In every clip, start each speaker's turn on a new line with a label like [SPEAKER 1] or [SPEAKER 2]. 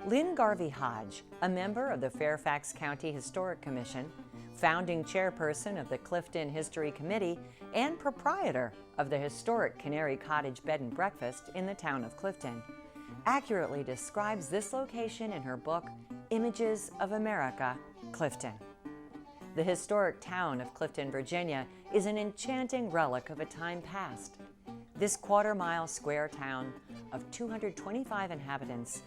[SPEAKER 1] Lynn Garvey Hodge, a member of the Fairfax County Historic Commission, founding chairperson of the Clifton History Committee, and proprietor of the historic Canary Cottage bed and breakfast in the town of Clifton, accurately describes this location in her book, Images of America, Clifton. The historic town of Clifton, Virginia is an enchanting relic of a time past. This quarter-mile square town of 225 inhabitants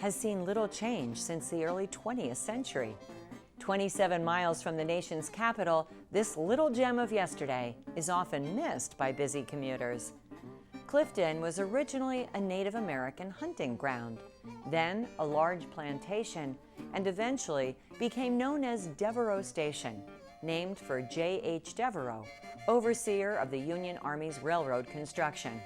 [SPEAKER 1] has seen little change since the early 20th century. 27 miles from the nation's capital, this little gem of yesterday is often missed by busy commuters. Clifton was originally a Native American hunting ground, then a large plantation, and eventually became known as Devereux Station, named for J.H. Devereux, overseer of the Union Army's railroad construction.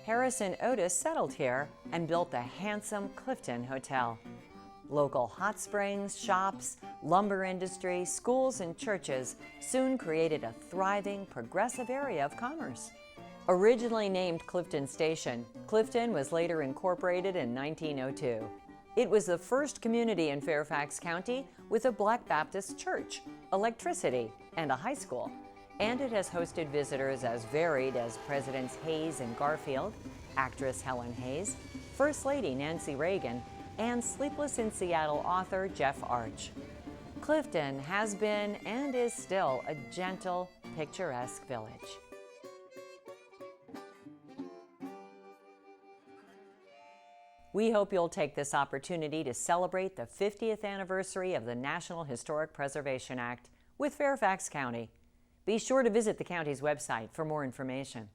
[SPEAKER 1] Harrison Otis settled here and built the handsome Clifton Hotel. Local hot springs, shops, lumber industry, schools, and churches soon created a thriving, progressive area of commerce. Originally named Clifton Station, Clifton was later incorporated in 1902. It was the first community in Fairfax County with a Black Baptist church, electricity, and a high school. And it has hosted visitors as varied as Presidents Hayes and Garfield, actress Helen Hayes, First Lady Nancy Reagan, and Sleepless in Seattle author Jeff Arch. Clifton has been and is still a gentle, picturesque village. We hope you'll take this opportunity to celebrate the 50th anniversary of the National Historic Preservation Act with Fairfax County. Be sure to visit the county's website for more information.